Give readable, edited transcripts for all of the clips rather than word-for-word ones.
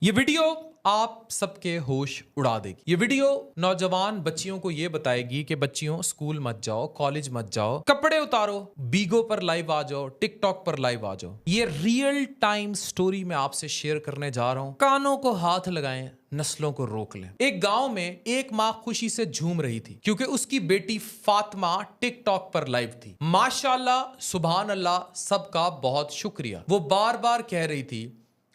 ये वीडियो आप सबके होश उड़ा देगी। ये वीडियो नौजवान बच्चियों को ये बताएगी कि बच्चियों स्कूल मत जाओ, कॉलेज मत जाओ, कपड़े उतारो, बीगो पर लाइव आ जाओ, टिकटॉक पर लाइव आ जाओ। ये रियल टाइम स्टोरी मैं आपसे शेयर करने जा रहा हूं। कानों को हाथ लगाएं, नस्लों को रोक लें। एक गांव में एक माँ खुशी से झूम रही थी क्योंकि उसकी बेटी फातिमा टिकटॉक पर लाइव थी। माशाल्लाह, सुभान अल्लाह, सबका बहुत शुक्रिया। वो बार बार कह रही थी,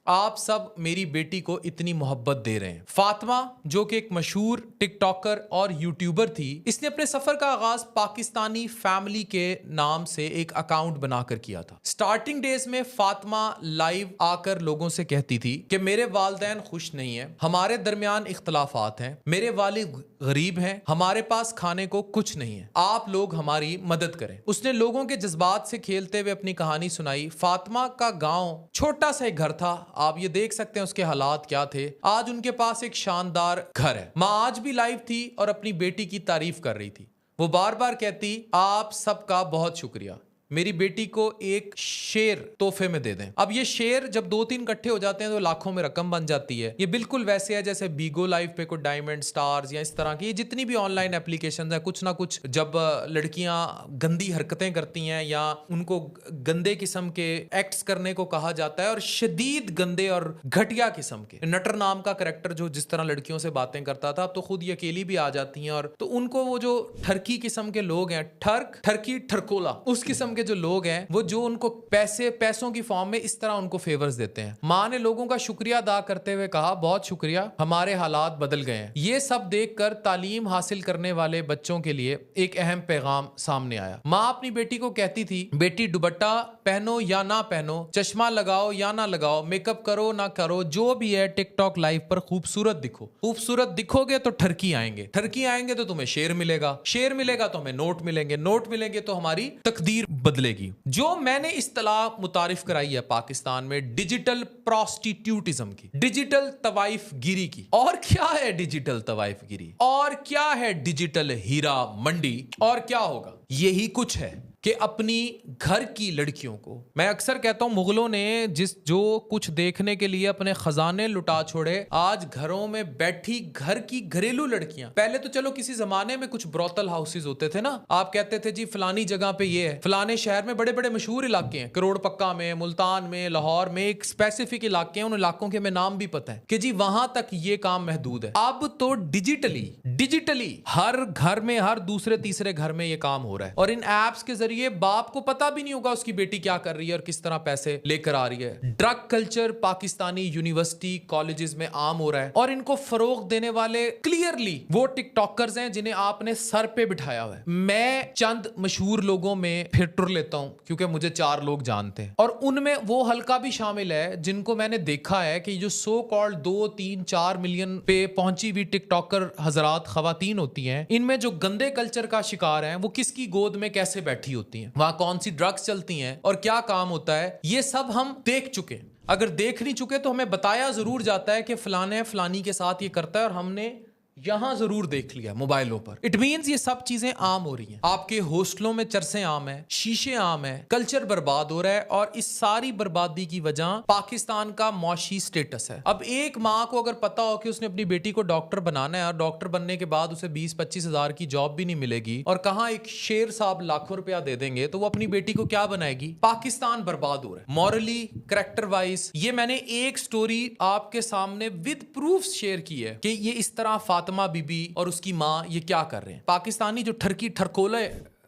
आप सब मेरी बेटी को इतनी मोहब्बत दे रहे हैं। फातिमा, जो कि एक मशहूर टिकटॉकर और यूट्यूबर थी, इसने अपने सफर का आगाज पाकिस्तानी फैमिली के नाम से एक अकाउंट बनाकर किया था। स्टार्टिंग डेज में फातिमा लाइव आकर लोगों से कहती थी कि मेरे वालिदैन खुश नहीं है, हमारे दरमियान इख्तलाफात हैं, मेरे वालिद गरीब हैं, हमारे पास खाने को कुछ नहीं है, आप लोग हमारी मदद करें। उसने लोगों के जज्बात से खेलते हुए अपनी कहानी सुनाई। फातिमा का गांव छोटा सा एक घर था, आप ये देख सकते हैं उसके हालात क्या थे। आज उनके पास एक शानदार घर है। माँ आज भी लाइव थी और अपनी बेटी की तारीफ कर रही थी। वो बार बार कहती, आप सबका बहुत शुक्रिया, मेरी बेटी को एक शेर तोहफे में दे दें। अब ये शेर जब 2-3 इकट्ठे हो जाते हैं तो लाखों में रकम बन जाती है। ये बिल्कुल वैसे है जैसे बीगो लाइव पे कोई डायमंड स्टार्स या इस तरह की जितनी भी ऑनलाइन एप्लीकेशंस हैं, कुछ ना कुछ जब लड़कियां गंदी हरकतें करती हैं या उनको गंदे किस्म के एक्ट्स करने को कहा जाता है, और शदीद गंदे और घटिया किस्म के, नटर नाम का करेक्टर जो जिस तरह लड़कियों से बातें करता था, अब तो खुद ये अकेली भी आ जाती हैं। और तो उनको वो जो ठरकी किस्म के लोग हैं, ठरकी ठरकोला, उस किस्म के जो लोग हैं, वो जो उनको पैसों की फॉर्म में इस तरह उनको फेवर्स देते हैं। माँ ने लोगों का शुक्रिया अदा करते हुए कहा, बहुत शुक्रिया, हमारे हालात बदल गए हैं। ये सब देखकर तालीम हासिल करने वाले बच्चों के लिए एक अहम पैगाम सामने आया। माँ अपनी बेटी को कहती थी, बेटी दुपट्टा पहनो या ना पहनो, चश्मा लगाओ या ना लगाओ, मेकअप करो ना करो, जो भी है टिकटॉक लाइव पर खूबसूरत दिखो। खूबसूरत दिखोगे तो ठरकी आएंगे तो तुम्हें शेर मिलेगा तो हमें नोट मिलेंगे तो हमारी तकदीर बदलेगी। जो मैंने इस्तिलाह मुतारिफ कराई है पाकिस्तान में डिजिटल प्रोस्टिट्यूटिज्म की, डिजिटल तवाइफ गिरी की। और क्या है डिजिटल तवाइफ गिरी, और क्या है डिजिटल हीरा मंडी, और क्या होगा? यही कुछ है कि अपनी घर की लड़कियों को, मैं अक्सर कहता हूं, मुगलों ने जो कुछ देखने के लिए अपने खजाने लुटा छोड़े, आज घरों में बैठी घर की घरेलू लड़कियां। पहले तो चलो किसी जमाने में कुछ ब्रोथल हाउसेस होते थे ना, आप कहते थे जी फलानी जगह पे ये है, फलाने शहर में बड़े बड़े मशहूर इलाके हैं, करोड़ पक्का में, मुल्तान में, लाहौर में एक स्पेसिफिक इलाके हैं, उन इलाकों के हमें नाम भी पता है कि जी वहां तक ये काम महदूद है। अब तो डिजिटली हर घर में, हर दूसरे तीसरे घर में ये काम हो रहा है। और इन एप्स के जरिए बाप को पता भी नहीं होगा उसकी बेटी क्या कर रही है और किस तरह पैसे लेकर आ रही है। Drug culture Pakistani university colleges में आम हो रहा है, और इनको फरोग देने वाले क्लियरली वो टिकटॉकर्स हैं जिन्हें आपने सर पे बिठाया हुआ है। मैं चंद मशहूर लोगों में फिर टुर लेता हूं क्योंकि मुझे 4 लोग जानते हैं, और उनमें वो हल्का भी शामिल है जिनको मैंने देखा है कि जो सो कॉल्ड 2-3-4 मिलियन पे पहुंची हुई टिकटॉकर हजरात खवातीन होती हैं, इनमें जो गंदे कल्चर का शिकार है, वो किसकी गोद में कैसे बैठी होती हैं, वहां कौन सी ड्रग्स चलती हैं और क्या काम होता है, ये सब हम देख चुके। अगर देख नहीं चुके तो हमें बताया जरूर जाता है कि फलाने फलानी के साथ ये करता है, और हमने यहां जरूर देख लिया मोबाइलों पर। इट मींस ये सब चीजें आम हो रही हैं। आपके हॉस्टलों में चरसे आम है, शीशे आम है, कल्चर बर्बाद हो रहा है, और इस सारी बर्बादी की वजह पाकिस्तान का मौशी स्टेटस है। अब एक माँ को अगर पता हो कि उसने अपनी बेटी को डॉक्टर बनाना है, और डॉक्टर बनने के बाद उसे 20-25 हजार की जॉब भी नहीं मिलेगी, और कहां एक शेर साहब लाखों रुपया दे देंगे, तो वो अपनी बेटी को क्या बनाएगी? पाकिस्तान बर्बाद हो रहा है मॉरली, कैरेक्टर वाइज। ये मैंने एक स्टोरी आपके सामने विद प्रूफ शेयर की है कि ये इस तरह फातिमा बीबी और उसकी माँ ये क्या कर रहे हैं। पाकिस्तानी जो ठरकी ठरकोले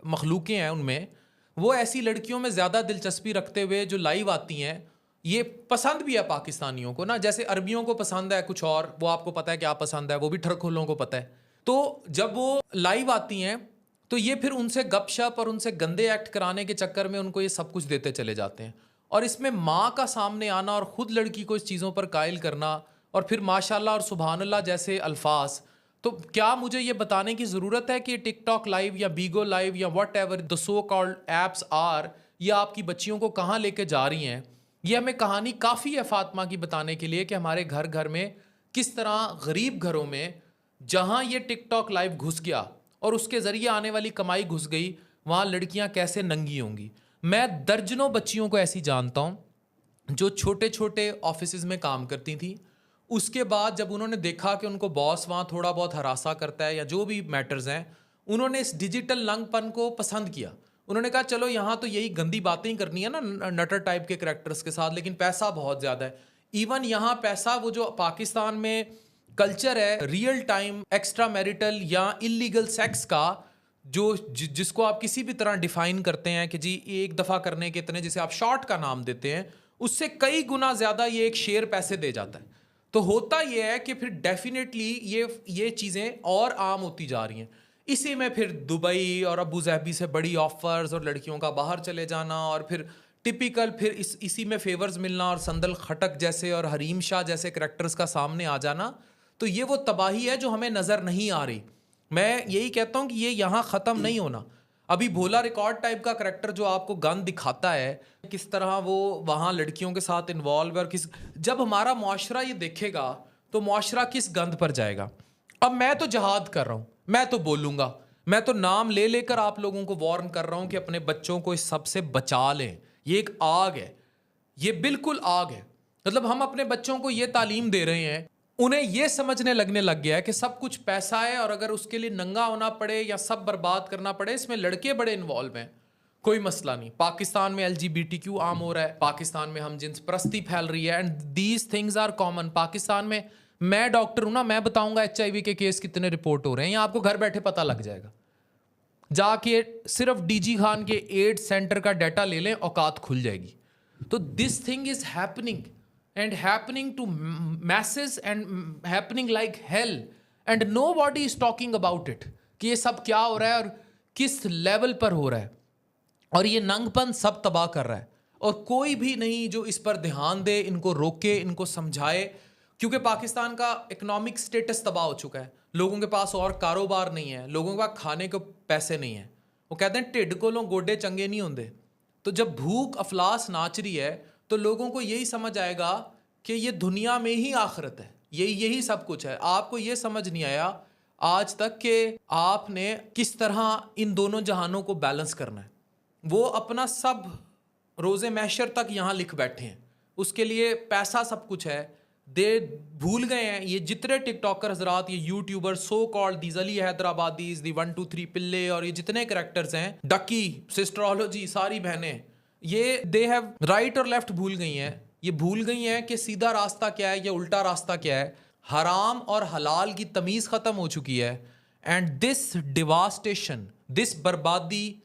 मखलूकें हैं, उनमें वो ऐसी लड़कियों में ज्यादा दिलचस्पी रखते हुए जो लाइव आती हैं, ये पसंद भी है पाकिस्तानियों को ना, जैसे अरबियों को पसंद है कुछ और, वो आपको पता है क्या पसंद है, वो भी ठरकोलों को पता है। तो जब वो लाइव आती हैं तो ये फिर उनसे गपशप और उनसे गंदे एक्ट कराने के चक्कर में उनको ये सब कुछ देते चले जाते हैं। और इसमें माँ का सामने आना और खुद लड़की को इस चीज़ों पर कायल करना, और फिर माशाल्लाह और सुभान अल्लाह जैसे अल्फाज, तो क्या मुझे ये बताने की ज़रूरत है कि टिकटॉक लाइव या बीगो लाइव या whatever the so called apps are, ये आपकी बच्चियों को कहाँ लेके जा रही हैं? ये हमें कहानी काफ़ी है फातिमा की बताने के लिए कि हमारे घर घर में किस तरह गरीब घरों में जहाँ ये टिकटॉक लाइव घुस गया और उसके ज़रिए आने वाली कमाई घुस गई, वहाँ लड़कियाँ कैसे नंगी होंगी। मैं दर्जनों बच्चियों को ऐसी जानता हूँ जो छोटे छोटे ऑफिसेज में काम करती थी, उसके बाद जब उन्होंने देखा कि उनको बॉस वहाँ थोड़ा बहुत हरासा करता है या जो भी मैटर्स हैं, उन्होंने इस डिजिटल नंगपन को पसंद किया। उन्होंने कहा चलो यहाँ तो यही गंदी बातें ही करनी है ना नटर टाइप के कैरेक्टर्स के साथ, लेकिन पैसा बहुत ज़्यादा है। इवन यहाँ पैसा, वो जो पाकिस्तान में कल्चर है रियल टाइम एक्स्ट्रा मैरिटल या इलीगल सेक्स का, जिसको आप किसी भी तरह डिफाइन करते हैं कि जी एक दफ़ा करने के इतने, जिसे आप शॉर्ट का नाम देते हैं, उससे कई गुना ज़्यादा ये एक शेयर पैसे दे जाता है। तो होता ये है कि फिर डेफिनेटली ये चीज़ें और आम होती जा रही हैं। इसी में फिर दुबई और अबू धाबी से बड़ी ऑफर्स और लड़कियों का बाहर चले जाना, और फिर टिपिकल फिर इसी में फेवर्स मिलना और संदल खटक जैसे और हरीम शाह जैसे करेक्टर्स का सामने आ जाना। तो ये वो तबाही है जो हमें नज़र नहीं आ रही। मैं यही कहता हूँ कि ये यहाँ ख़त्म नहीं होना। अभी भोला रिकॉर्ड टाइप का करेक्टर जो आपको गन दिखाता है, किस तरह वो वहाँ लड़कियों के साथ इन्वॉल्व है, और जब हमारा मुआशरा ये देखेगा तो मुआशरा किस गंद पर जाएगा। अब मैं तो जहाद कर रहा हूँ, मैं तो बोलूँगा, मैं तो नाम ले लेकर आप लोगों को वार्न कर रहा हूँ कि अपने बच्चों को इस सब से बचा लें। ये एक आग है, ये बिल्कुल आग है। मतलब हम अपने बच्चों को ये तालीम दे रहे हैं, उन्हें ये समझने लगने लग गया है कि सब कुछ पैसा है, और अगर उसके लिए नंगा होना पड़े या सब बर्बाद करना पड़े, इसमें लड़के बड़े इन्वॉल्व हैं, कोई मसला नहीं। पाकिस्तान में LGBTQ आम हो रहा है, पाकिस्तान में हम जिन्स परस्ती फैल रही है, and these things are common. Pakistan में, मैं डॉक्टर हूं ना, मैं बताऊंगा HIV के केस कितने रिपोर्ट हो रहे हैं, या आपको घर बैठे पता लग जाएगा। जाके सिर्फ DG खान के एड्स सेंटर का डाटा ले लें, औकात खुल जाएगी। तो this thing is happening and happening to masses and happening like hell, and nobody is talking about it कि ये सब क्या हो रहा है और किस लेवल पर हो रहा है, और ये नंगपन सब तबाह कर रहा है, और कोई भी नहीं जो इस पर ध्यान दे, इनको रोके, इनको समझाए। क्योंकि पाकिस्तान का इकोनॉमिक स्टेटस तबाह हो चुका है, लोगों के पास और कारोबार नहीं है, लोगों के पास खाने को पैसे नहीं है। वो कहते हैं ढिड को लोग गोडे चंगे नहीं होंगे। तो जब भूख अफलास नाच रही है तो लोगों को यही समझ आएगा कि ये दुनिया में ही आखिरत है, यही सब कुछ है। आपको ये समझ नहीं आया आज तक कि आपने किस तरह इन दोनों जहानों को बैलेंस करना है। वो अपना सब रोज़े महशर तक यहाँ लिख बैठे हैं, उसके लिए पैसा सब कुछ है। दे भूल गए हैं ये जितने टिकटॉकर हजरात, ये YouTuber, so called these Ali Hyderabadis, the 1 2 3 पिल्ले, और ये जितने करेक्टर्स हैं, डकी, सिस्ट्रोलॉजी, सारी बहनें, ये दे हैव राइट और लेफ्ट भूल गई हैं। ये भूल गई हैं कि सीधा रास्ता क्या है या उल्टा रास्ता क्या है। हराम और हलाल की तमीज़ ख़त्म हो चुकी है। एंड दिस डिवास्टेशन, दिस बर्बादी,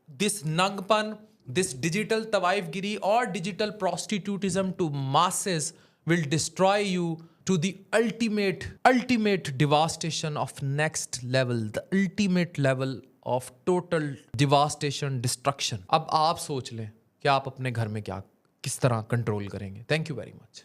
दिस नंगपन, दिस डिजिटल तवाइफगिरी और digital prostitutism to masses will destroy you to the ultimate devastation of next level, the ultimate level of total devastation, destruction. अब आप सोच लें कि आप अपने घर में क्या किस तरह कंट्रोल करेंगे। Thank you very much.